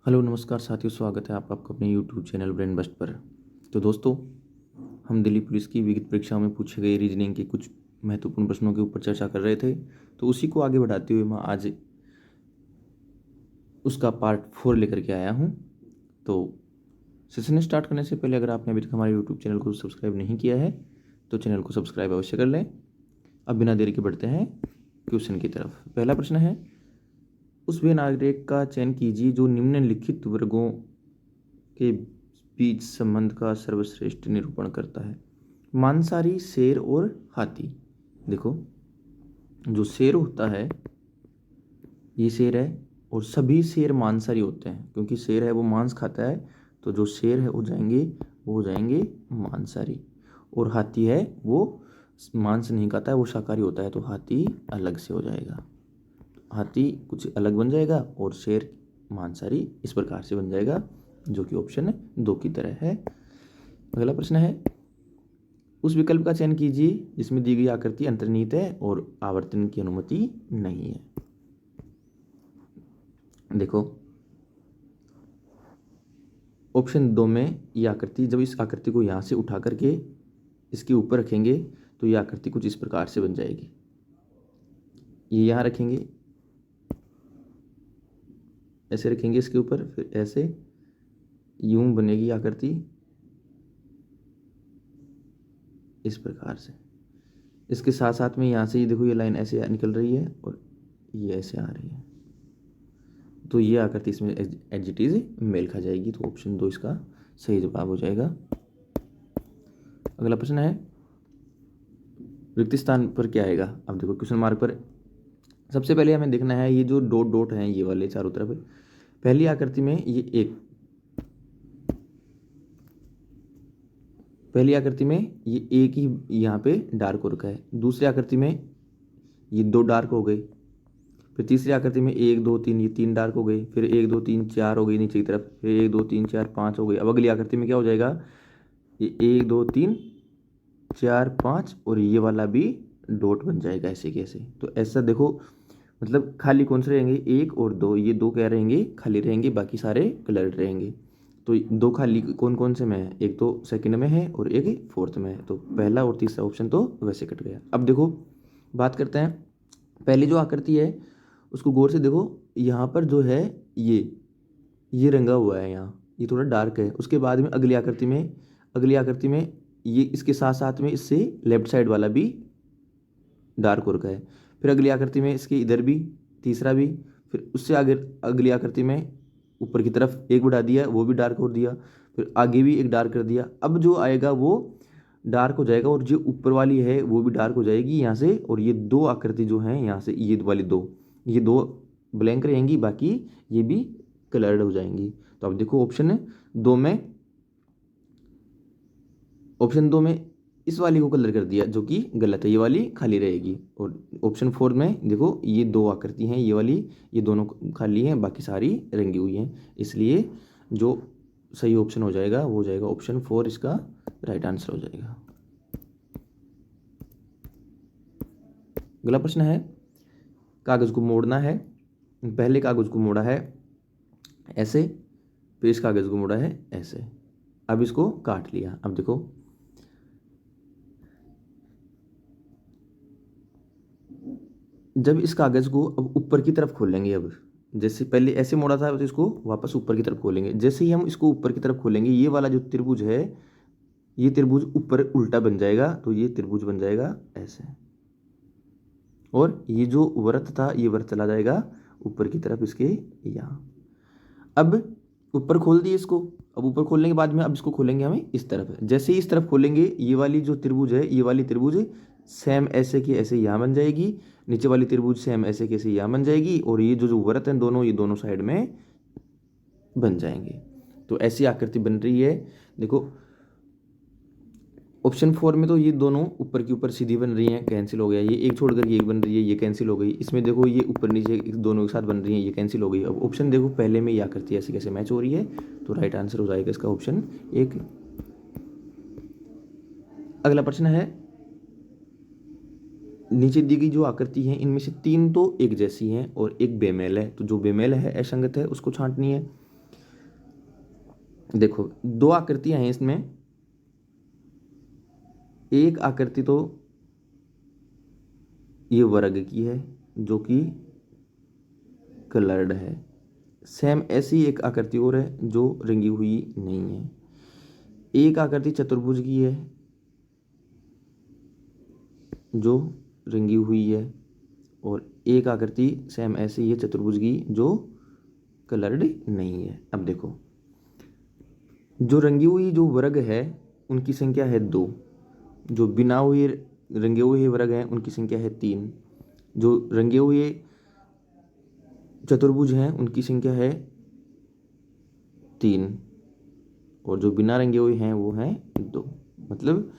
Hello नमस्कार साथियों, स्वागत है आपका अपने यूट्यूब चैनल ब्रेन बस्ट पर। तो दोस्तों, हम दिल्ली पुलिस की विविध परीक्षाओं में पूछे गए रीजनिंग के कुछ महत्वपूर्ण प्रश्नों के ऊपर चर्चा कर रहे थे। तो उसी को आगे बढ़ाते हुए मैं आज उसका पार्ट 4 लेकर के आया हूँ। तो सेशन स्टार्ट करने से पहले अगर आपने अभी तक हमारे यूट्यूब चैनल को सब्सक्राइब नहीं किया है तो चैनल को सब्सक्राइब अवश्य कर लें। अब बिना देरी के बढ़ते हैं क्वेश्चन की तरफ। पहला प्रश्न है, उस वे नागरिक का चयन कीजिए जो निम्नलिखित वर्गों के बीच संबंध का सर्वश्रेष्ठ निरूपण करता है। मांसाहारी, शेर और हाथी। देखो, जो शेर होता है ये शेर है, और सभी शेर मांसाहारी होते हैं क्योंकि शेर है वो मांस खाता है। तो जो शेर है वो हो जाएंगे मांसाहारी, और हाथी है वो मांस नहीं खाता है, वो शाकाहारी होता है। तो हाथी अलग से हो जाएगा, हाथी कुछ अलग बन जाएगा और शेर मांसाहारी इस प्रकार से बन जाएगा, जो कि ऑप्शन 2 की तरह है। अगला प्रश्न है, उस विकल्प का चयन कीजिए जिसमें दी गई आकृति अंतर्निहित है और आवर्तन की अनुमति नहीं है। देखो, ऑप्शन 2 में ये आकृति, जब इस आकृति को यहाँ से उठा करके इसके ऊपर रखेंगे तो ये आकृति कुछ इस प्रकार से बन जाएगी। ये यहाँ रखेंगे, ऐसे रखेंगे इसके ऊपर, फिर ऐसे यूं बनेगी आकृति इस प्रकार से। इसके साथ साथ में यहाँ से ये देखो, ये लाइन ऐसे निकल रही है और ये ऐसे आ रही है, तो ये आकृति इसमें एज इट इज मेल खा जाएगी। तो ऑप्शन 2 इसका सही जवाब हो जाएगा। अगला प्रश्न है, रिक्त स्थान पर क्या आएगा। अब देखो, क्वेश्चन मार्क पर सबसे पहले हमें देखना है ये जो डॉट डॉट हैं ये वाले चारों तरफ। पहली आकृति में ये एक, पहली आकृति में ये एक ही यहाँ पे डार्क हो रखा है। दूसरी आकृति में ये 2 डार्क हो गए। फिर तीसरी आकृति में 1 2 3, ये 3 डार्क हो गए। फिर 1 2 3 4 हो गई नीचे की तरफ। फिर 1 2 3 4 5 हो गई। अब अगली आकृति में क्या हो जाएगा, ये 1 2 3 4 5 और ये वाला भी डॉट बन जाएगा ऐसे कैसे। तो ऐसा देखो, मतलब खाली कौन से रहेंगे, 1 और 2, ये 2 क्या रहेंगे, खाली रहेंगे, बाकी सारे कलर्ड रहेंगे। तो 2 खाली कौन कौन से में है, एक तो सेकंड में है और एक फोर्थ में है। तो पहला और तीसरा ऑप्शन तो वैसे कट गया। अब देखो, बात करते हैं पहली जो आकृति है उसको गौर से देखो। यहाँ पर जो है ये रंगा हुआ है, यहाँ ये थोड़ा डार्क है। उसके बाद में अगली आकृति में ये इसके साथ साथ में इससे लेफ्ट साइड वाला भी डार्क हो रखा है। फिर अगली आकृति में इसके इधर भी, तीसरा भी। फिर उससे आगे अगली आकृति में ऊपर की तरफ एक बढ़ा दिया, वो भी डार्क कर दिया। फिर आगे भी एक डार्क कर दिया। अब जो आएगा वो डार्क हो जाएगा, और जो ऊपर वाली है वो भी डार्क हो जाएगी यहाँ से। और ये 2 आकृति जो हैं यहाँ से, ये वाली 2, ये 2 ब्लैंक रहेंगी, बाकी ये भी कलर्ड हो जाएंगी। तो अब देखो, ऑप्शन दो में इस वाली को कलर कर दिया जो कि गलत है, ये वाली खाली रहेगी। और ऑप्शन 4 में देखो, ये 2 आकृति हैं, ये वाली, ये दोनों खाली हैं, बाकी सारी रंगी हुई हैं। इसलिए जो सही ऑप्शन हो जाएगा वो हो जाएगा ऑप्शन 4, इसका राइट आंसर हो जाएगा। अगला प्रश्न है, कागज को मोड़ना है। पहले कागज को मोड़ा है ऐसे, फिर इस कागज को मोड़ा है ऐसे। अब इसको काट लिया। अब देखो, जब इस कागज को अब ऊपर की तरफ खोलेंगे, अब जैसे पहले ऐसे मोड़ा था तो इसको वापस ऊपर की तरफ खोलेंगे। जैसे ही हम इसको ऊपर की तरफ खोलेंगे, ये वाला जो त्रिभुज है, ये त्रिभुज ऊपर उल्टा बन जाएगा। तो ये त्रिभुज बन जाएगा ऐसे, और ये जो वृत्त था ये वृत्त चला जाएगा ऊपर की तरफ इसके यहाँ। अब ऊपर खोल दिए इसको। अब ऊपर खोलने के बाद में अब इसको खोलेंगे हमें इस तरफ। जैसे ही इस तरफ खोलेंगे, ये वाली जो त्रिभुज है, ये वाली त्रिभुज सेम ऐसे की ऐसे यहाँ बन जाएगी। नीचे वाली त्रिभुज सेम ऐसे की ऐसे यहाँ बन जाएगी। और ये जो वृत्त हैं दोनों, ये दोनों साइड में बन जाएंगे। तो ऐसी आकृति बन रही है। देखो, ऑप्शन 4 में तो ये दोनों ऊपर की ऊपर सीधी बन रही हैं, कैंसिल हो गया। ये एक छोड़ कर ये एक बन रही है, ये कैंसिल हो गई। इसमें देखो, ये ऊपर नीचे दोनों एक साथ बन रही हैं, ये कैंसिल हो गई। अब ऑप्शन देखो, पहले में ये आकृति ऐसे कैसे मैच हो रही है। तो राइट आंसर हो जाएगा इसका ऑप्शन 1। अगला प्रश्न है, नीचे दी गई जो आकृति है इनमें से 3 तो एक जैसी हैं और एक बेमेल है। तो जो बेमेल है, असंगत है, उसको छांटनी है। देखो दो आकृतियां हैं इसमें, एक आकृति तो ये वर्ग की है जो कि कलर्ड है, सेम ऐसी एक आकृति और है जो रंगी हुई नहीं है। एक आकृति चतुर्भुज की है जो रंगी हुई है, और एक आकृति सेम ऐसी है चतुर्भुज की जो कलर्ड नहीं है। अब देखो जो रंगी हुई जो वर्ग है उनकी संख्या है 2, जो बिना हुए रंगे हुए वर्ग हैं उनकी संख्या है 3, जो रंगे हुए चतुर्भुज हैं उनकी संख्या है 3, और जो बिना रंगे हुए हैं वो हैं 2। मतलब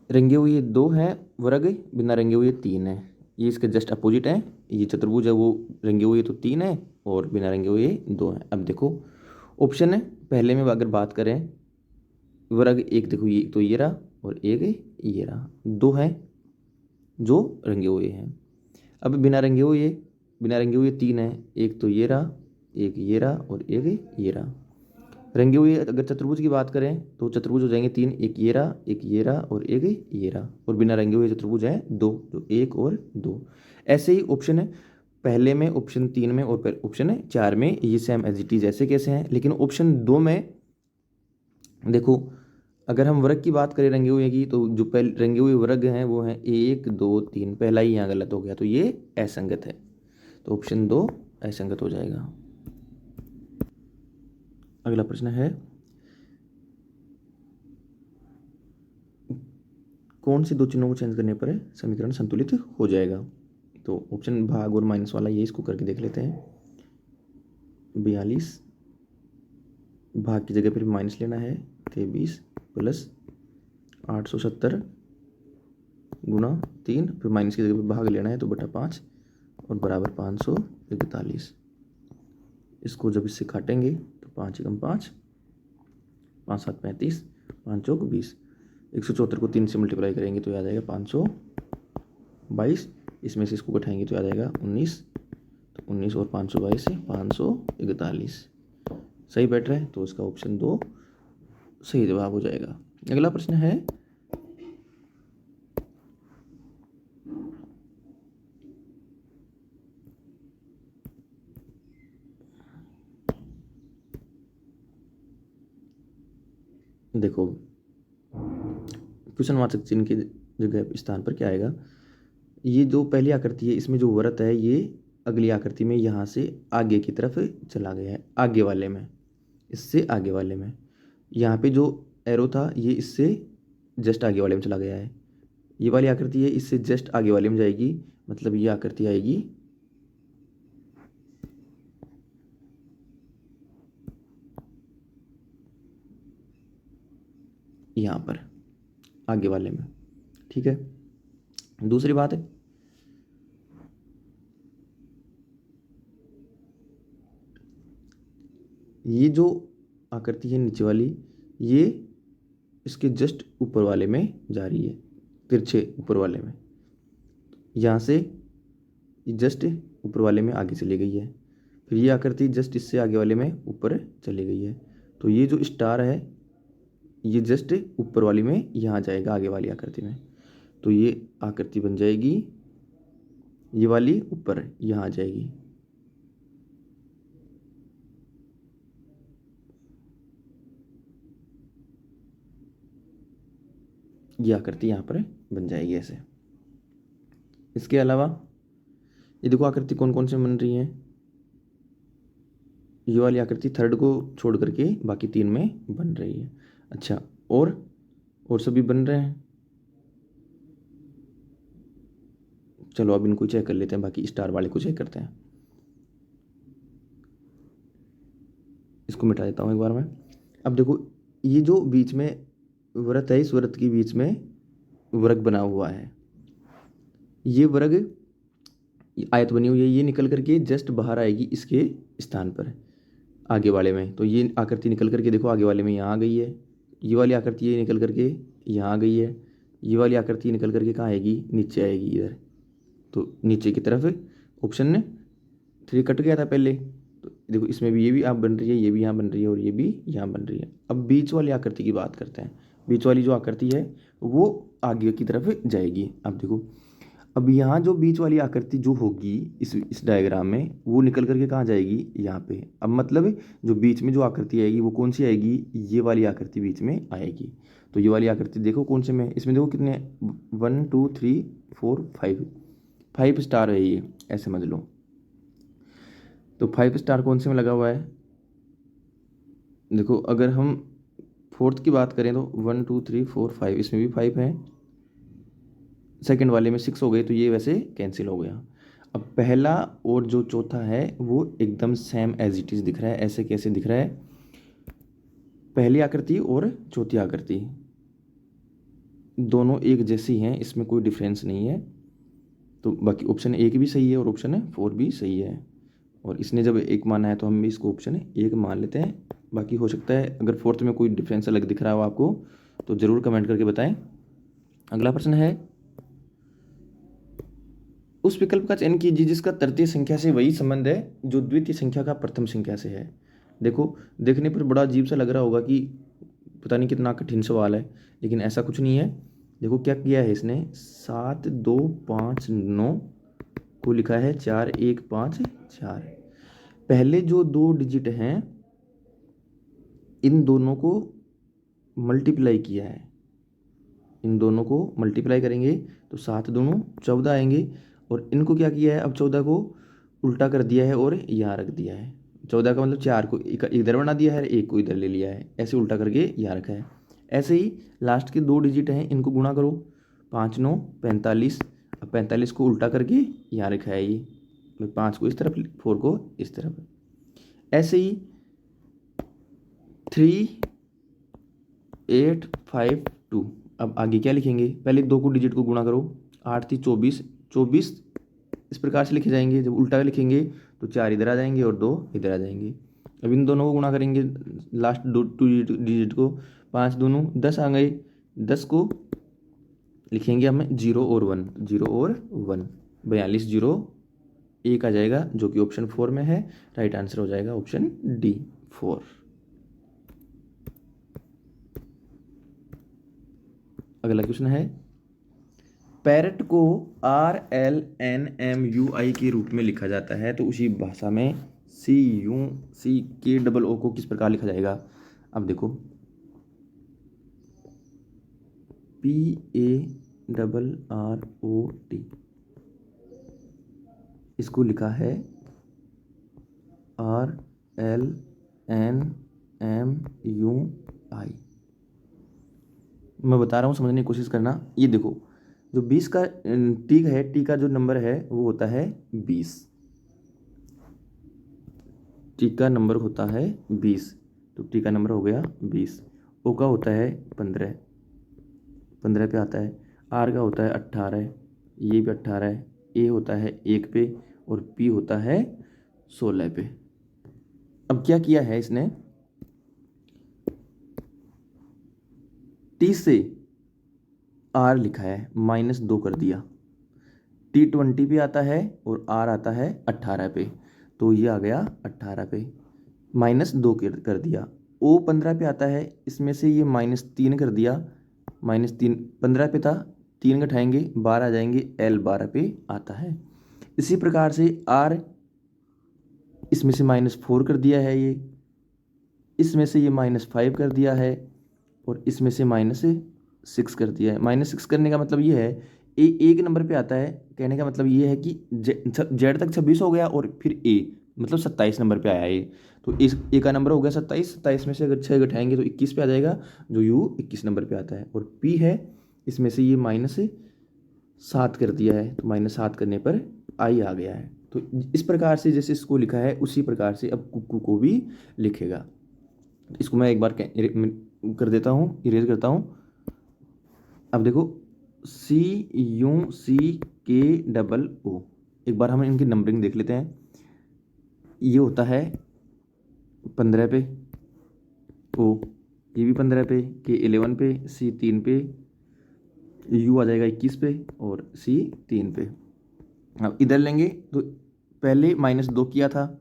रंगे हुए 2 हैं वर्ग, बिना रंगे हुए 3 है। ये इसके जस्ट अपोजिट है, ये चतुर्भुज है वो रंगे हुए तो 3 है और बिना रंगे हुए 2 हैं। अब देखो ऑप्शन है पहले में अगर बात करें, वर्ग एक देखो ये तो ये रहा और एक ये रहा, 2 हैं जो रंगे हुए हैं। अब बिना रंगे हुए 3 है, एक तो ये रहा, एक ये रहा और एक ये रहा। रंगे हुए अगर चतुर्भुज की बात करें तो चतुर्भुज हो जाएंगे 3, एक ये रहा और एक ये रहा, और बिना रंगे हुए चतुर्भुज है 2, जो 1 और 2। ऐसे ही ऑप्शन है पहले में, ऑप्शन 3 में और ऑप्शन 4 में, ये सेम एज इट इज ऐसे कैसे हैं। लेकिन ऑप्शन 2 में देखो अगर हम वर्ग की बात करें रंगे हुए की, तो जो पहले रंगे हुए वर्ग हैं वो हैं 1 2 3, पहला ही यहाँ गलत हो गया तो ये असंगत है, तो ऑप्शन 2 असंगत हो जाएगा। अगला प्रश्न है कौन से दो चिन्हों को चेंज करने पर समीकरण संतुलित हो जाएगा। तो ऑप्शन भाग और माइनस वाला ये इसको करके देख लेते हैं। 42 भाग की जगह फिर माइनस लेना है, 23 प्लस 870 गुणा 3, फिर माइनस की जगह पर भाग लेना है तो बटा 5 और बराबर 541। इसको जब इससे काटेंगे तो 5 एकम 5, 5 7 35, 5 चौक 20, 174 को 3 से मल्टीप्लाई करेंगे तो आ जाएगा 522। इसमें से इसको घटाएंगे तो आ जाएगा 19, तो 19 और 522 से 541 सही बैठ रहा है, तो इसका ऑप्शन 2 सही जवाब हो जाएगा। अगला प्रश्न है देखो क्वेश्चनवाचक चिन्ह की जगह स्थान पर क्या आएगा। ये जो पहली आकृति है इसमें जो वृत्त है ये अगली आकृति में यहाँ से आगे की तरफ चला गया है, आगे वाले में, इससे आगे वाले में। यहाँ पे जो एरो था ये इससे जस्ट आगे वाले में चला गया है। ये वाली आकृति है इससे जस्ट आगे वाले में जाएगी, मतलब ये आकृति आएगी यहाँ पर आगे वाले में। ठीक है, दूसरी बात है ये जो आकृति है नीचे वाली ये इसके जस्ट ऊपर वाले में जा रही है, तिरछे ऊपर वाले में, यहाँ से जस्ट ऊपर वाले में आगे चली गई है, फिर ये आकृति जस्ट इससे आगे वाले में ऊपर चली गई है। तो ये जो स्टार है ये जस्ट ऊपर वाली में यहाँ जाएगा आगे वाली आकृति में, तो ये आकृति बन जाएगी ये वाली ऊपर यहाँ आ जाएगी। ये आकृति यहाँ पर बन जाएगी ऐसे। इसके अलावा ये देखो आकृति कौन कौन से बन रही हैं। ये वाली आकृति थर्ड को छोड़ करके बाकी 3 में बन रही है। अच्छा, और सभी बन रहे हैं। चलो अब इनको चेक कर लेते हैं, बाकी स्टार वाले को चेक करते हैं। इसको मिटा देता हूँ एक बार मैं। अब देखो ये जो बीच में वृत्त है इस वृत्त के बीच में वर्ग बना हुआ है, ये वर्ग आयत बनी हुई है, ये निकल करके जस्ट बाहर आएगी इसके स्थान पर आगे वाले में। तो ये आकृति निकल करके देखो आगे वाले में यहाँ आ गई है, ये वाली आकृति ये निकल करके यहाँ आ गई है, ये वाली आकृति निकल करके कहाँ आएगी, नीचे आएगी इधर, तो नीचे की तरफ। ऑप्शन 3 कट गया था पहले, तो देखो इसमें भी ये भी यहाँ बन रही है, ये भी यहाँ बन रही है और ये भी यहाँ बन रही है। अब बीच वाली आकृति की बात करते हैं। बीच वाली जो आकृति है वो आगे की तरफ जाएगी। अब देखो, अब यहाँ जो बीच वाली आकृति जो होगी इस डायग्राम में, वो निकल करके कहाँ जाएगी, यहाँ पे। अब मतलब जो बीच में जो आकृति आएगी वो कौन सी आएगी, ये वाली आकृति बीच में आएगी। तो ये वाली आकृति देखो कौन से में, इसमें देखो कितने, 1 2 3 4 5, 5 स्टार है ये, ऐसे समझ लो। तो 5 स्टार कौन से में लगा हुआ है, देखो अगर हम फोर्थ की बात करें तो 1 2 3 4 5, इसमें भी 5 है, सेकंड वाले में 6 हो गए, तो ये वैसे कैंसिल हो गया। अब पहला और जो चौथा है वो एकदम सेम एज इट इज़ दिख रहा है। ऐसे कैसे दिख रहा है, पहली आकृति और चौथी आकृति दोनों एक जैसी हैं, इसमें कोई डिफरेंस नहीं है। तो बाकी ऑप्शन 1 भी सही है और ऑप्शन 4 भी सही है। और इसने जब 1 माना है तो हम भी इसको ऑप्शन 1 मान लेते हैं। बाकी हो सकता है अगर फोर्थ में कोई डिफरेंस अलग दिख रहा हो आपको तो ज़रूर कमेंट करके बताएं। अगला प्रश्न है, उस विकल्प का चयन कीजिए जिसका तृतीय संख्या से वही संबंध है जो द्वितीय संख्या का प्रथम संख्या से है। देखो, देखने पर बड़ा अजीब सा लग रहा होगा कि पता नहीं कितना कठिन सवाल है, लेकिन ऐसा कुछ नहीं है। देखो क्या किया है इसने, 7 2 5 9 को लिखा है 4 1 5 4। पहले जो 2 डिजिट हैं इन दोनों को मल्टीप्लाई किया है, इन दोनों को मल्टीप्लाई करेंगे तो 7 दूनी 14 आएंगे। और इनको क्या किया है, अब 14 को उल्टा कर दिया है और यहाँ रख दिया है। 14 का मतलब 4 को इधर बना दिया है, 1 को इधर ले लिया है, ऐसे उल्टा करके यहाँ रखा है। ऐसे ही लास्ट के 2 डिजिट हैं, इनको गुणा करो, 5 9 45। अब 45 को उल्टा करके यहाँ रखा है, ये 5 को इस तरफ 4 को इस तरफ। ऐसे ही 3 8 5 2। अब आगे क्या लिखेंगे, पहले 2 को डिजिट को गुणा करो, 8 थी 24, 24 इस प्रकार से लिखे जाएंगे। जब उल्टा लिखेंगे तो 4 इधर आ जाएंगे और 2 इधर आ जाएंगे। अब इन दोनों को गुणा करेंगे, लास्ट 2 डिजिट को, 5 दूनी 10 आ गए, 10 को लिखेंगे हमें 0 और 1, 0 और 1, 42 0 1 आ जाएगा जो कि ऑप्शन 4 में है। राइट आंसर हो जाएगा ऑप्शन डी 4। अगला क्वेश्चन है, पैरेट को RLNMUI के रूप में लिखा जाता है तो उसी भाषा में CUCKOO को किस प्रकार लिखा जाएगा। अब देखो, PARROT इसको लिखा है RLNMUI। मैं बता रहा हूँ, समझने की कोशिश करना। ये देखो, जो 20 का टी है, टी का जो नंबर है वो होता है 20, टी का नंबर होता है 20, तो टी का नंबर हो गया 20। ओ का होता है 15, 15 पे आता है। आर का होता है 18, ये भी 18 है। ए होता है 1 पे और पी होता है 16 पे। अब क्या किया है इसने, टी से आर लिखा है, -2 कर दिया। टी 20 पे आता है और आर आता है 18 पे, तो ये आ गया 18 पे, -2 कर दिया। ओ 15 पे आता है, इसमें से ये -3 कर दिया, -3, 15 पे था, 3 घटाएंगे 12 आ जाएंगे, एल 12 पे आता है। इसी प्रकार से आर, इसमें से -4 कर दिया है, ये इसमें से ये -5 कर दिया है और इसमें से -6 कर दिया है। -6 करने का मतलब ये है, ए एक नंबर पे आता है, कहने का मतलब ये है कि जेड तक 26 हो गया और फिर ए मतलब 27 नंबर पे आया ये, तो इस ए का नंबर हो गया 27, 27 में से अगर 6 घटाएंगे तो 21 पे आ जाएगा, जो यू 21 नंबर पे आता है। और पी है, इसमें से ये -7 कर दिया है, तो -7 करने पर आई आ गया है। तो इस प्रकार से जैसे इसको लिखा है उसी प्रकार से अब कुक्कू को भी लिखेगा। इसको मैं एक बार कर देता हूँ, इरेज करता हूँ। अब देखो, CUCKOO, एक बार हम इनकी नंबरिंग देख लेते हैं। ये होता है 15 पे, ओ ये भी 15 पे, के 11 पे, सी 3 पे, यू आ जाएगा 21 पे और सी 3 पे। अब इधर लेंगे तो पहले -2 किया था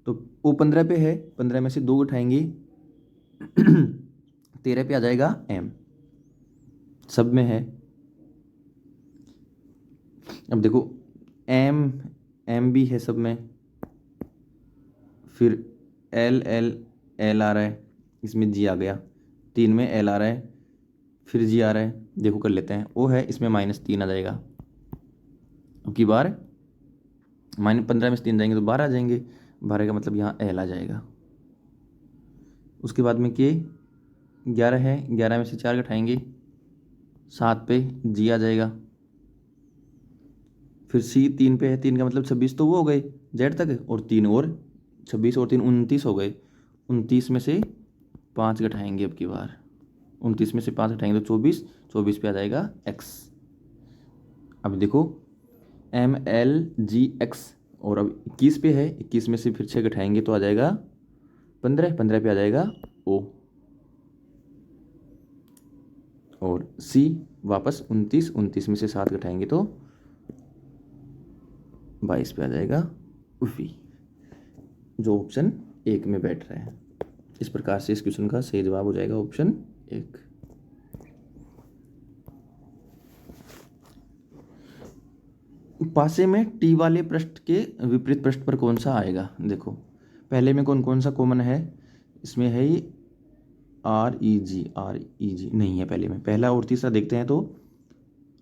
तो वो 15 पे है, 15 में से 2 उठाएंगे 13 पे आ जाएगा m, सब में है। अब देखो m भी है सब में, फिर l आ रहा है, इसमें g आ गया, 3 में l आ रहा है, फिर g आ रहा है, देखो कर लेते हैं, o है, इसमें -3 आ जाएगा। अब की बार -15 में से 3 जाएंगे तो 12 आ जाएंगे, 12 का मतलब यहाँ l आ जाएगा। उसके बाद में k 11 है, 11 में से 4 घटाएंगे 7 पे g आ जाएगा। फिर c 3 पे है, 3 का मतलब 26 तो वो हो गए z तक, और 3 और 26 और 3 29 हो गए। 29 में से 5 घटाएंगे, अब की बार 29 में से 5 घटाएंगे तो 24, 24 पे आ जाएगा x। अब देखो MLGX, और अब 21 पे है, 21 में से फिर 6 घटाएंगे तो आ जाएगा 15, 15 पे आ जाएगा O, और C वापस 29, 29 में से 7 घटाएंगे तो 22 पे आ जाएगा V, जो ऑप्शन 1 में बैठ रहा है। इस प्रकार से इस क्वेश्चन का सही जवाब हो जाएगा ऑप्शन 1। पासे में टी वाले पृष्ठ के विपरीत पृष्ठ पर कौन सा आएगा। देखो पहले में कौन कौन सा कॉमन है, इसमें है ही REG नहीं है पहले में, पहला और तीसरा देखते हैं तो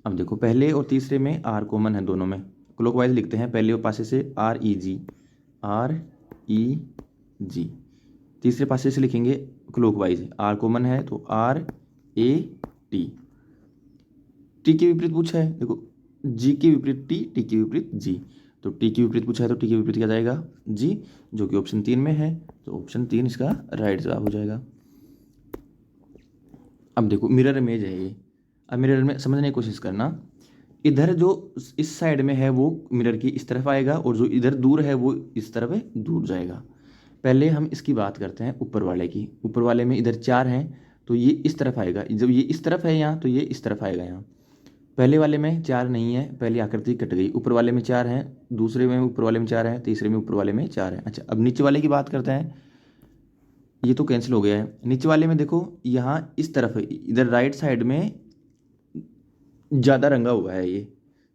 अब देखो पहले और तीसरे में R कॉमन है दोनों में, क्लॉकवाइज लिखते हैं, पहले और पासे से REG, तीसरे पासे से लिखेंगे क्लॉकवाइज, R कॉमन है तो RAT। टी के विपरीत पूछा है, देखो जी के विपरीत टी, टी के विपरीत जी, तो टी के विपरीत पूछा है तो टी के विपरीत क्या जाएगा जी, जो कि ऑप्शन 3 में है, तो ऑप्शन 3 इसका राइट जवाब हो जाएगा। अब देखो मिरर इमेज है ये, अब मिरर में समझने की कोशिश करना, इधर जो इस साइड में है वो मिरर की इस तरफ आएगा, और जो इधर दूर है वो इस तरफ दूर जाएगा। पहले हम इसकी बात करते हैं ऊपर वाले की, ऊपर वाले में इधर 4 हैं तो ये इस तरफ आएगा, जब ये इस तरफ है यहाँ तो ये इस तरफ आएगा यहाँ। पहले वाले में 4 नहीं है, पहली आकृति कट गई, ऊपर वाले में 4 हैं, दूसरे में ऊपर वाले में 4 हैं, तीसरे में ऊपर वाले में 4 हैं। अच्छा अब नीचे वाले की बात करते हैं, ये तो कैंसिल हो गया है। नीचे वाले में देखो यहाँ इस तरफ है, इधर राइट साइड में ज़्यादा रंगा हुआ है, ये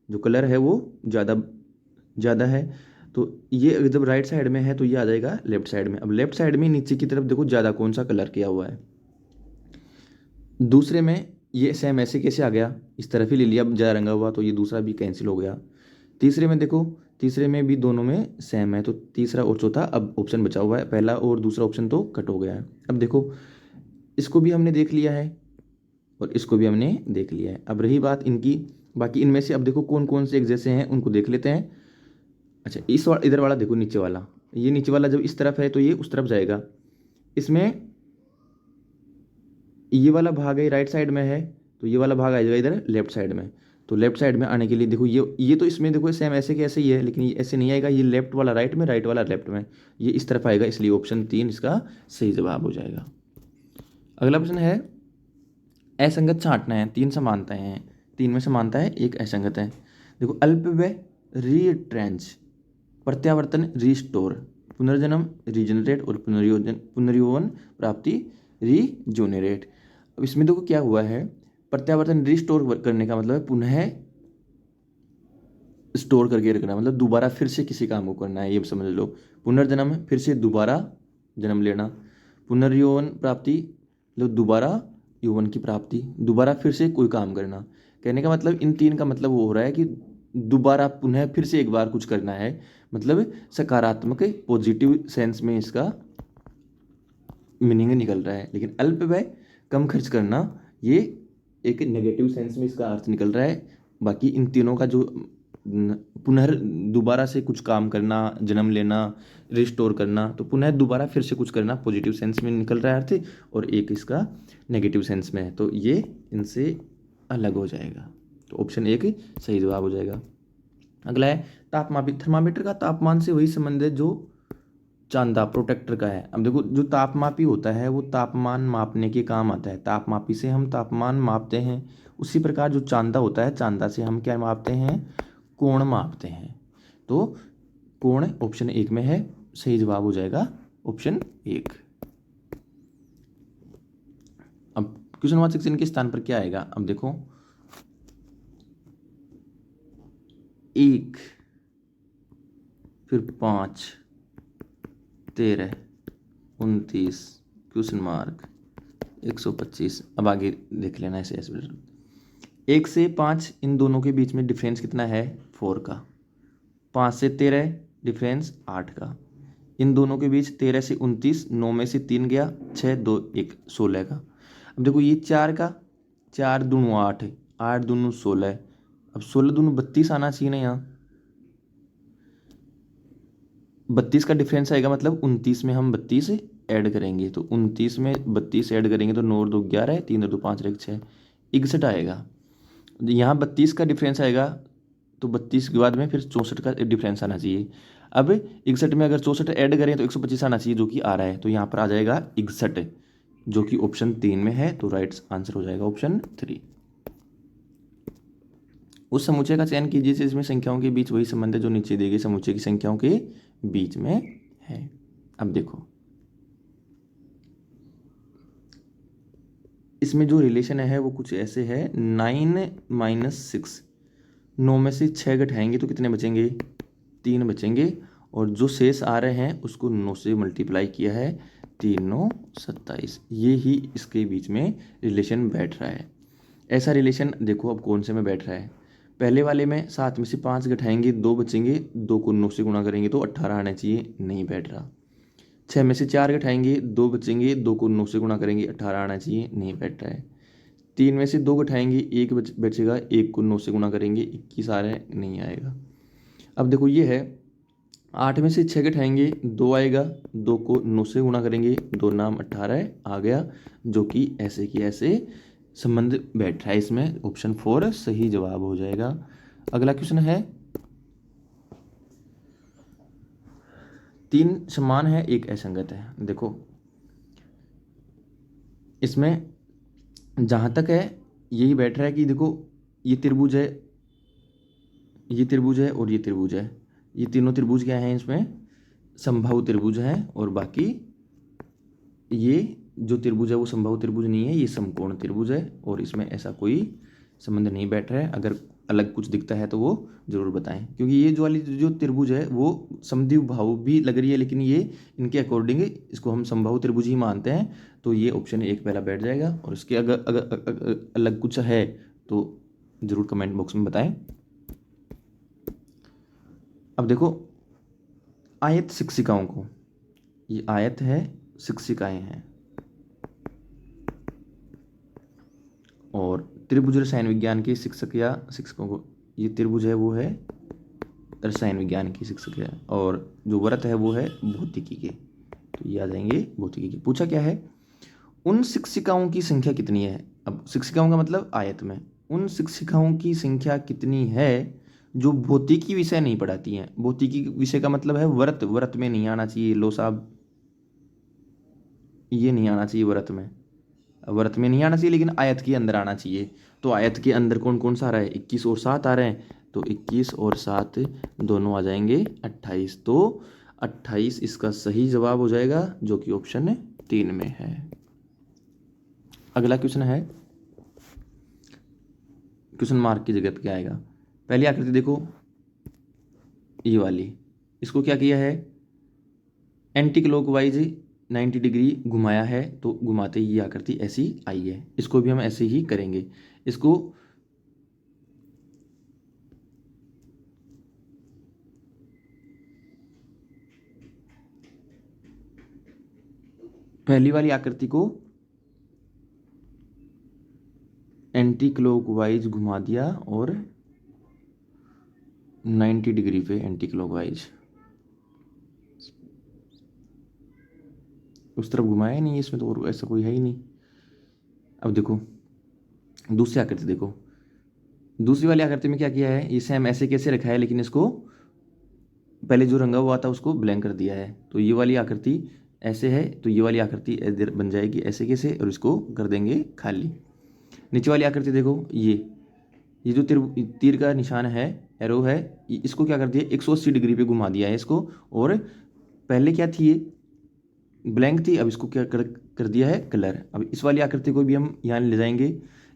जो कलर है वो ज़्यादा है, तो ये जब राइट साइड में है तो ये आ जाएगा लेफ्ट साइड में। अब लेफ्ट साइड में नीचे की तरफ देखो ज़्यादा कौन सा कलर किया हुआ है, दूसरे में ये सेम ऐसे कैसे आ गया, इस तरफ ही ले लिया, अब ज़्यादा रंगा हुआ तो ये दूसरा भी कैंसिल हो गया। तीसरे में देखो, तीसरे में भी दोनों में सेम है, तो तीसरा और चौथा अब ऑप्शन बचा हुआ है, पहला और दूसरा ऑप्शन तो कट हो गया है। अब देखो इसको भी हमने देख लिया है और इसको भी हमने देख लिया है, अब रही बात इनकी, बाकी इनमें से अब देखो कौन कौन से एक जैसे हैं उनको देख लेते हैं। अच्छा इधर वाला देखो, नीचे वाला, ये नीचे वाला जब इस तरफ है तो ये उस तरफ जाएगा, इसमें ये वाला भाग है राइट साइड में है तो ये वाला भाग आ जाएगा इधर लेफ्ट साइड में, तो लेफ्ट साइड में आने के लिए देखो ये तो इसमें देखो सेम ऐसे के ऐसे ही है, लेकिन ये ऐसे नहीं आएगा, ये लेफ्ट वाला राइट में, राइट वाला लेफ्ट में, ये इस तरफ आएगा, इसलिए ऑप्शन 3 इसका सही जवाब हो जाएगा। अगला प्रश्न है असंगत छांटना है, 3 समानताएं हैं, 3 में समानता है 1 असंगत है। देखो अल्पव्यय रीट्रेंच, प्रत्यावर्तन रिस्टोर, पुनर्जन्म रीजनरेट, और पुनर्यौवन प्राप्ति रीजोनरेट। अब इसमें देखो क्या हुआ है, प्रत्यावर्तन रिस्टोर करने का मतलब है पुनः स्टोर करके रखना, मतलब दोबारा फिर से किसी काम को करना है, ये समझ लो। पुनर्जन्म फिर से दोबारा जन्म लेना, पुनर्यौवन प्राप्ति मतलब दोबारा यौवन की प्राप्ति, दोबारा फिर से कोई काम करना। कहने का मतलब इन 3 का मतलब वो हो रहा है कि दोबारा पुनः फिर से एक बार कुछ करना है, मतलब सकारात्मक पॉजिटिव सेंस में इसका मीनिंग निकल रहा है। लेकिन अल्पव्यय कम खर्च करना, ये एक नेगेटिव सेंस में इसका अर्थ निकल रहा है। बाकी इन तीनों का जो पुनः दोबारा से कुछ काम करना, जन्म लेना, रिस्टोर करना, तो पुनः दोबारा फिर से कुछ करना पॉजिटिव सेंस में निकल रहा है अर्थ, और एक इसका नेगेटिव सेंस में है, तो ये इनसे अलग हो जाएगा, तो ऑप्शन 1 सही जवाब हो जाएगा। अगला है तापमापी, थर्मामीटर का तापमान से वही संबंध है जो चांदा प्रोटेक्टर का है। अब देखो जो तापमापी होता है वो तापमान मापने के काम आता है, तापमापी से हम तापमान मापते हैं, उसी प्रकार जो चांदा होता है चांदा से हम क्या मापते हैं, कोण मापते हैं। तो कोण ऑप्शन 1 में है सही जवाब हो जाएगा ऑप्शन 1। अब क्वेश्चन नंबर 16 के स्थान पर क्या आएगा? अब देखो 1 फिर 5 13 29 क्वेश्चन मार्क 125। अब आगे देख लेना ऐसे ऐसे। 1 से 5 इन दोनों के बीच में डिफरेंस कितना है? 4 का। 5 से 13 डिफरेंस 8 का। इन दोनों के बीच 13 से 29, 9 में से 3 गया, 6 2 1 16 का। अब देखो ये 4 का, 4 दूनी 8, 8 दूनी 16। अब 16 दूनी 32 आना चाहिए ना यहाँ। 32 का डिफरेंस आएगा, मतलब 29 में हम 32 ऐड करेंगे, तो 29 में 32 ऐड करेंगे तो 9 और 2 11, 3 और 2 5 और 1 6, 61 आएगा। यहाँ 32 का डिफरेंस आएगा, तो 32 के बाद में फिर 64 का डिफरेंस आना चाहिए। अब 61 में अगर 64 ऐड करें तो 125 आना चाहिए, जो कि आ रहा है, तो यहाँ पर आ जाएगा 61, जो कि ऑप्शन 3 में है, तो राइट आंसर हो जाएगा ऑप्शन 3। उस समुच्चय का चयन कीजिए जिसमें संख्याओं के बीच वही संबंध है जो नीचे दी गई समुच्चय की संख्याओं के बीच में है। अब देखो इसमें जो रिलेशन है वो कुछ ऐसे है, 9 - 6। 9 में से 6 घटाएंगे तो कितने बचेंगे? 3 बचेंगे, और जो शेष आ रहे हैं उसको 9 से मल्टीप्लाई किया है, 3 9 27। ये ही इसके बीच में रिलेशन बैठ रहा है। ऐसा रिलेशन देखो अब कौन से में बैठ रहा है। पहले वाले में 7 में से 5 घटाएंगे 2 बचेंगे, 2 को 9 से गुणा करेंगे तो 18 आना चाहिए, नहीं बैठ रहा। 6 में से 4 घटाएंगे 2 बचेंगे, 2 को 9 से गुणा करेंगे 18 आना चाहिए, नहीं बैठ रहा है। 3 में से 2 घटाएंगे 1 बचेगा, 1 को 9 से गुणा करेंगे 21 आ रहा है, नहीं आएगा। अब देखो ये है 8 में से 6 घटाएंगे 2 आएगा, 2 को 9 से गुणा करेंगे, 2 नाम 18 आ गया, जो कि ऐसे की ऐसे संबंध बैठ रहा है। इसमें ऑप्शन 4 सही जवाब हो जाएगा। अगला क्वेश्चन है 3 समान है 1 असंगत है। देखो इसमें जहाँ तक है यही बैठ रहा है कि देखो ये त्रिभुज है, ये त्रिभुज है और ये त्रिभुज है। ये तीनों त्रिभुज क्या हैं? इसमें समबाहु त्रिभुज हैं, और बाकी ये जो त्रिभुज है वो समबाहु त्रिभुज नहीं है, ये समकोण त्रिभुज है, और इसमें ऐसा कोई संबंध नहीं बैठ रहा है। अगर अलग कुछ दिखता है तो वो जरूर बताएं, क्योंकि ये जो वाली जो त्रिभुज है वो समद्विबाहु भी लग रही है, लेकिन ये इनके अकॉर्डिंग इसको हम समबाहु त्रिभुज ही मानते हैं, तो ये ऑप्शन 1 पहला बैठ जाएगा। और इसके अगर अलग कुछ है तो जरूर कमेंट बॉक्स में बताएं। अब देखो आयत शिक्षिकाओं को, ये आयत है शिक्षिकाएं हैं, और त्रिभुज रसायन विज्ञान के शिक्षक या शिक्षकों को, ये त्रिभुज है वो है रसायन विज्ञान की शिक्षक है, और जो व्रत है वो है भौतिकी के, तो ये आ जाएंगे भौतिकी के। पूछा क्या है? उन शिक्षिकाओं की संख्या कितनी है? अब शिक्षिकाओं का मतलब आयत में, उन शिक्षिकाओं की संख्या कितनी है जो भौतिकी विषय नहीं पढ़ाती हैं। भौतिकी विषय का मतलब है व्रत, व्रत में नहीं आना चाहिए लो साहब, ये नहीं आना चाहिए व्रत में, व्रत में नहीं आना चाहिए, लेकिन आयत के अंदर आना चाहिए। तो आयत के अंदर कौन कौन सा आ रहा है? 21 और 7 आ रहे हैं, तो 21 और 7 दोनों आ जाएंगे 28, तो 28 इसका सही जवाब हो जाएगा, जो कि ऑप्शन 3 में है। अगला क्वेश्चन है, क्वेश्चन मार्क की जगह पे क्या आएगा? पहली आकृति देखो ये वाली, इसको क्या किया है? एंटी क्लॉकवाइज 90 डिग्री घुमाया है, तो घुमाते ही ये आकृति ऐसी आई है। इसको भी हम ऐसे ही करेंगे। इसको पहली वाली आकृति को एंटी क्लॉकवाइज घुमा दिया और 90 डिग्री पे एंटी क्लॉकवाइज उस तरफ घुमाया ही नहीं, इसमें तो और ऐसा कोई है ही नहीं। अब देखो दूसरी आकृति देखो, दूसरी वाली आकृति में क्या किया है? ये सेम ऐसे कैसे रखा है, लेकिन इसको पहले जो रंगा हुआ था उसको ब्लैंक कर दिया है। तो ये वाली आकृति ऐसे है, तो ये वाली आकृति इधर बन जाएगी ऐसे कैसे, और इसको कर देंगे खाली। नीचे वाली आकृति देखो, ये जो तीर का निशान है, एरो है, इसको क्या कर दिया? 180 डिग्री पे घुमा दिया है इसको, और पहले क्या थी, ये ब्लैंक थी, अब इसको क्या कर दिया है कलर। अब इस वाली आकृति को भी हम यहाँ ले जाएंगे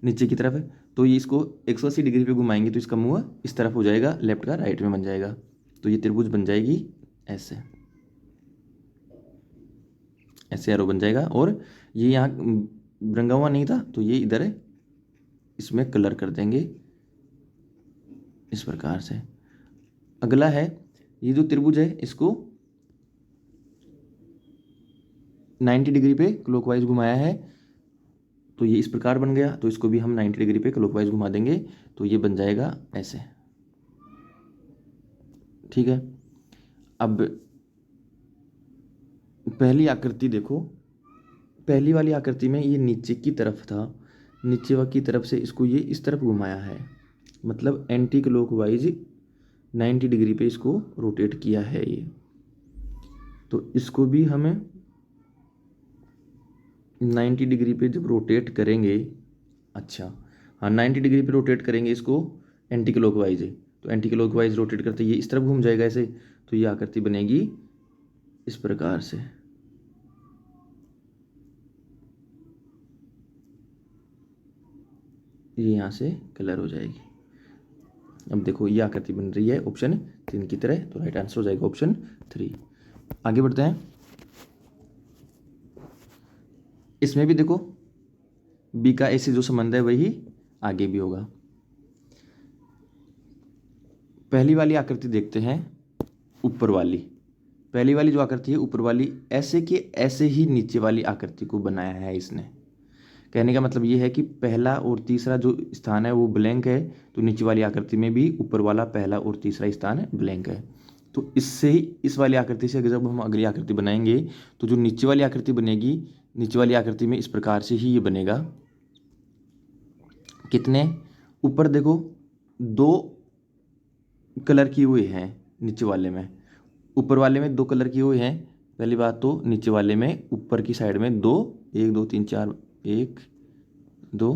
नीचे की तरफ, तो ये इसको 180 डिग्री पे घुमाएंगे तो इसका मुंह इस तरफ हो जाएगा, लेफ्ट का राइट में बन जाएगा। तो ये त्रिभुज बन जाएगी ऐसे, ऐसे एरो बन जाएगा। और ये यहाँ रंगा हुआ नहीं था तो ये इधर इसमें कलर कर देंगे इस प्रकार से। अगला है, ये जो त्रिभुज है इसको 90 डिग्री पे क्लॉकवाइज घुमाया है, तो ये इस प्रकार बन गया। तो इसको भी हम 90 डिग्री पे क्लॉकवाइज घुमा देंगे तो ये बन जाएगा ऐसे, ठीक है। अब पहली आकृति देखो, पहली वाली आकृति में ये नीचे की तरफ था, नीचे की तरफ से इसको ये इस तरफ घुमाया है, मतलब एंटी क्लॉकवाइज 90 डिग्री पे इसको रोटेट किया है ये। तो इसको भी हमें 90 डिग्री पे जब रोटेट करेंगे, अच्छा हाँ 90 डिग्री पे रोटेट करेंगे इसको एंटी क्लॉकवाइज, तो एंटी क्लॉकवाइज रोटेट करते ये इस तरफ घूम जाएगा ऐसे, तो ये आकृति बनेगी इस प्रकार से। ये यहाँ से कलर हो जाएगी। अब देखो ये आकृति बन रही है ऑप्शन 3 की तरह, तो राइट आंसर हो जाएगा ऑप्शन 3। आगे बढ़ते हैं, इसमें भी देखो बी का ए से जो संबंध है वही आगे भी होगा। पहली वाली आकृति देखते हैं, ऊपर वाली, पहली वाली जो आकृति है ऊपर वाली, ऐसे के ऐसे ही नीचे वाली आकृति को बनाया है इसने। कहने का मतलब ये है कि पहला और तीसरा जो स्थान है वो ब्लैंक है, तो नीचे वाली आकृति में भी ऊपर वाला पहला और तीसरा स्थान ब्लैंक है। तो इससे ही इस वाली आकृति से जब हम अगली आकृति बनाएंगे तो जो नीचे वाली आकृति बनेगी, नीचे वाली आकृति में इस प्रकार से ही ये बनेगा। कितने ऊपर देखो 2 कलर किए हुए हैं नीचे वाले में, ऊपर वाले में 2 कलर किए हुए हैं। पहली बात तो नीचे वाले में ऊपर की साइड में 2, 1 2 3 4, 1 2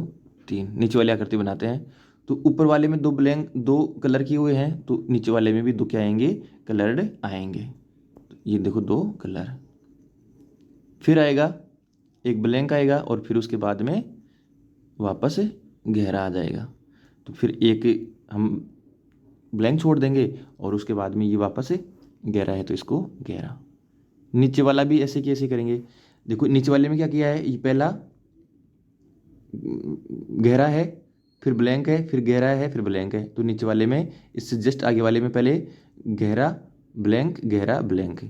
3 नीचे वाली आकृति बनाते हैं। तो ऊपर वाले में 2 कलर किए हुए हैं, तो नीचे वाले में भी 2 क्या आएंगे, कलर्ड आएंगे। तो ये देखो 2 कलर, फिर आएगा एक ब्लैंक आएगा और फिर उसके बाद में वापस गहरा आ जाएगा। तो फिर एक हम ब्लैंक छोड़ देंगे और उसके बाद में ये वापस गहरा है तो इसको गहरा। नीचे वाला भी ऐसे कैसे करेंगे, देखो नीचे वाले में क्या किया है, ये पहला गहरा है, फिर ब्लैंक है, फिर गहरा है, फिर ब्लैंक है। तो नीचे वाले में इससे जस्ट आगे वाले में पहले गहरा ब्लैंक।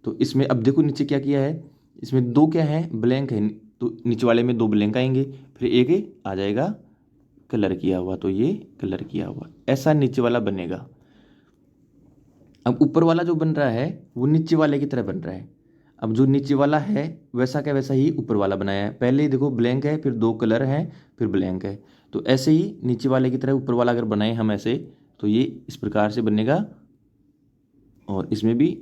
तो इसमें अब देखो नीचे क्या किया है, इसमें 2 क्या है, ब्लैंक है, तो नीचे वाले में 2 ब्लैंक आएंगे, फिर एक आ जाएगा कलर किया हुआ, तो ये कलर किया हुआ, ऐसा नीचे वाला बनेगा। अब ऊपर वाला जो बन रहा है वो नीचे वाले की तरह बन रहा है। अब जो नीचे वाला है वैसा क्या वैसा ही ऊपर वाला बनाया है। पहले ही देखो ब्लैंक है, फिर 2 कलर हैं, फिर ब्लैंक है, तो ऐसे ही नीचे वाले की तरह ऊपर वाला अगर बनाए हम ऐसे, तो ये इस प्रकार से बनेगा। और इसमें भी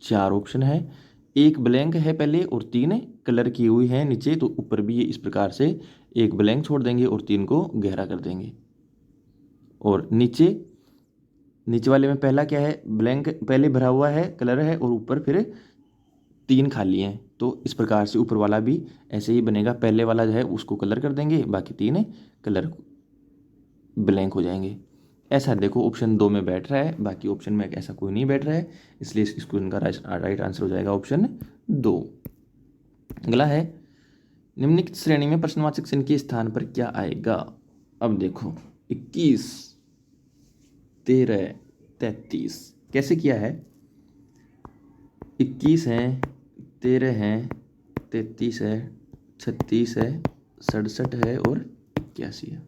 4 ऑप्शन है, एक ब्लैंक है पहले और 3 कलर की हुई है नीचे, तो ऊपर भी ये इस प्रकार से एक ब्लैंक छोड़ देंगे और 3 को गहरा कर देंगे। और नीचे वाले में पहला क्या है, ब्लैंक पहले भरा हुआ है, कलर है, और ऊपर फिर 3 खाली हैं। तो इस प्रकार से ऊपर वाला भी ऐसे ही बनेगा, पहले वाला जो है उसको कलर कर देंगे, बाकी 3 कलर ब्लैंक हो जाएंगे। ऐसा देखो ऑप्शन 2 में बैठ रहा है, बाकी ऑप्शन में ऐसा कोई नहीं बैठ रहा है, इसलिए इस क्वेश्चन का राइट आंसर हो जाएगा ऑप्शन 2। अगला है, निम्नलिखित श्रेणी में प्रश्नवाचक चिन्ह के स्थान पर क्या आएगा। अब देखो 21 13 33 कैसे किया है, 21 है, 13 है, 33 है, 36 है, 67 है और 81 है।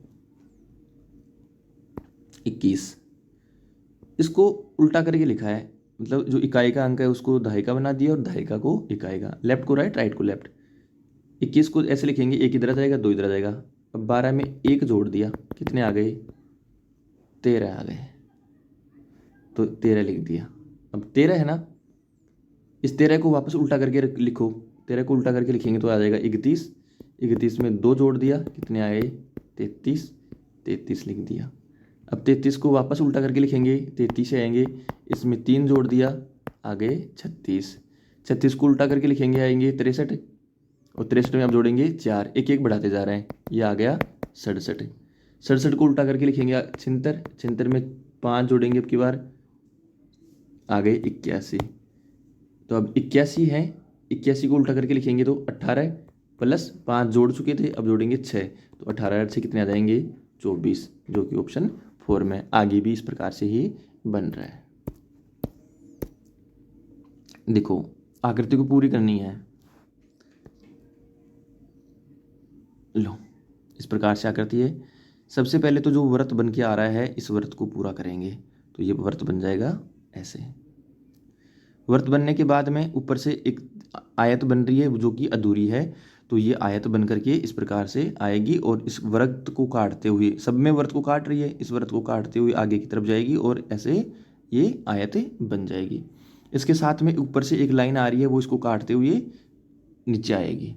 21 इसको उल्टा करके लिखा है, मतलब जो इकाई का अंक है उसको दहाई बना दिया और दहाई को इकाई का, लेफ्ट को राइट, राइट को लेफ्ट। 21 को ऐसे लिखेंगे, 1 इधर आ जाएगा, 2 इधर आ जाएगा। अब 12 में 1 जोड़ दिया, कितने आ गए, 13 आ गए, तो 13 लिख दिया। अब 13 है ना, इस 13 को वापस उल्टा करके लिखो, 13 को उल्टा करके लिखेंगे तो आ जाएगा 31। 31 में 2 जोड़ दिया, कितने आए, 33, 33 लिख दिया। अब 33 को वापस उल्टा करके लिखेंगे, 33 से आएंगे, इसमें 3 जोड़ दिया, आगे 36, 36 को उल्टा करके लिखेंगे, आएंगे 63, और 63 में अब जोड़ेंगे 4, एक एक बढ़ाते जा रहे हैं, ये आ गया 67, 67 को उल्टा करके लिखेंगे 76, 76 में 5 जोड़ेंगे अब की बार, आ गए 81। तो अब 81 है, 81 को उल्टा करके लिखेंगे तो 18 प्लस 5 जोड़ चुके थे, अब जोड़ेंगे 6, तो 18 से कितने आ जाएंगे 24, जो कि ऑप्शन 4 में। आगे भी इस प्रकार से ही बन रहा है। देखो आकृति को पूरी करनी है, लो इस प्रकार से आकृति है। सबसे पहले तो जो वृत्त बन के आ रहा है इस वृत्त को पूरा करेंगे, तो ये वृत्त बन जाएगा ऐसे। वृत्त बनने के बाद में ऊपर से एक आयत बन रही है जो कि अधूरी है, तो ये आयत बन करके इस प्रकार से आएगी और इस वृत्त को काटते हुए, सब में वृत्त को काट रही है, इस वृत्त को काटते हुए आगे की तरफ जाएगी और ऐसे ये आयत बन जाएगी। इसके साथ में ऊपर से एक लाइन आ रही है, वो इसको काटते हुए नीचे आएगी,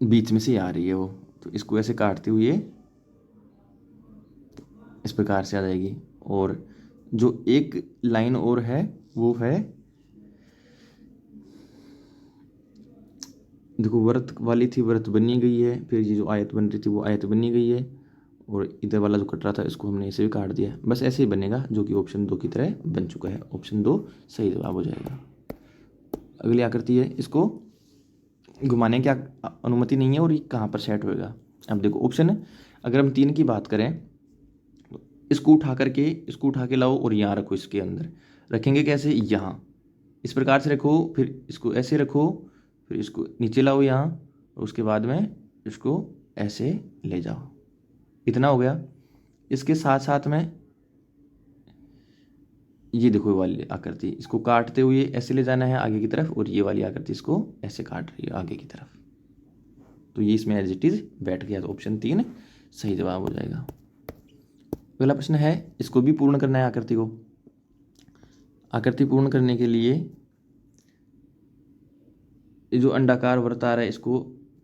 बीच में से आ रही है वो, तो इसको ऐसे काटते हुए इस प्रकार से आ जाएगी। और जो एक लाइन और है वो है, देखो वृत्त वाली थी, वृत्त बनी गई है, फिर ये जो आयत बन रही थी वो आयत बनी गई है, और इधर वाला जो कट रहा था इसको हमने ऐसे भी काट दिया, बस ऐसे ही बनेगा, जो कि ऑप्शन 2 की तरह बन चुका है। ऑप्शन 2 सही जवाब हो जाएगा। अगली आकृति है, इसको घुमाने की अनुमति नहीं है और ये कहाँ पर सेट होएगा। अब देखो ऑप्शन, अगर हम 3 की बात करें तो इसको उठा के लाओ और यहाँ रखो, इसके अंदर रखेंगे कैसे, यहाँ इस प्रकार से रखो, फिर इसको ऐसे रखो, फिर इसको नीचे लाओ यहाँ, और उसके बाद में इसको ऐसे ले जाओ, इतना हो गया। इसके साथ साथ में ये देखो ये वाली आकृति, इसको काटते हुए ऐसे ले जाना है आगे की तरफ, और ये वाली आकृति इसको ऐसे काट रही है आगे की तरफ, तो ये इसमें एज इट इज बैठ गया, तो ऑप्शन 3 सही जवाब हो जाएगा। अगला प्रश्न है, इसको भी पूर्ण करना है आकृति को। आकृति पूर्ण करने के लिए ये जो अंडाकार वृत्त आ रहा है इसको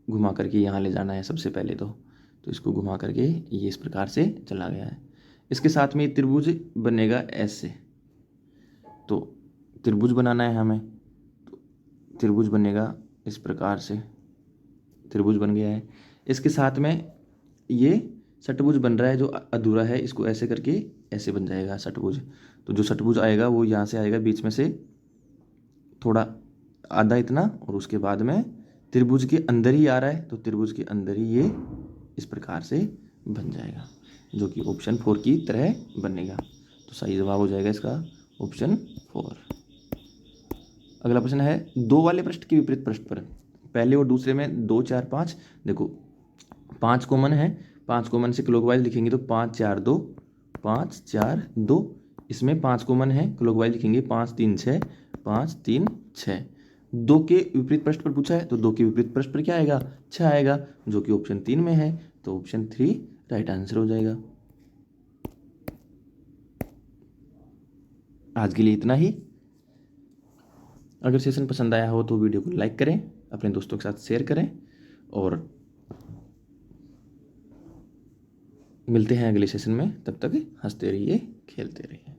घुमा करके यहाँ ले जाना है सबसे पहले तो इसको घुमा करके ये इस प्रकार से चला गया है। इसके साथ में त्रिभुज बनेगा ऐसे, तो त्रिभुज बनाना है हमें, तो त्रिभुज बनेगा इस प्रकार से, त्रिभुज बन गया है। इसके साथ में ये षटभुज बन रहा है जो अधूरा है, इसको ऐसे करके ऐसे बन जाएगा षटभुज। तो जो षटभुज आएगा वो यहाँ से आएगा, बीच में से थोड़ा आधा इतना, और उसके बाद में त्रिभुज के अंदर ही आ रहा है, तो त्रिभुज के अंदर ही ये इस प्रकार से बन जाएगा, जो कि ऑप्शन 4 की तरह बनेगा। तो सही जवाब हो जाएगा इसका ऑप्शन 4। अगला प्रश्न है, 2 वाले पृष्ठ के विपरीत पृष्ठ पर पहले और दूसरे में 2 4 5, देखो 5 कॉमन है, 5 कॉमन से क्लॉकवाइज लिखेंगे तो 5 4 2, 5 4 2, इसमें 5 कॉमन है, क्लॉकवाइज लिखेंगे 5 3 6, 5 3 6। 2 के विपरीत पृष्ठ पर पूछा है, तो 2 के विपरीत पृष्ठ पर क्या आएगा, 6 आएगा, जो कि ऑप्शन 3 में है, तो ऑप्शन 3 राइट आंसर हो जाएगा। आज के लिए इतना ही। अगर सेशन पसंद आया हो तो वीडियो को लाइक करें, अपने दोस्तों के साथ शेयर करें, और मिलते हैं अगले सेशन में। तब तक हंसते रहिए, खेलते रहिए।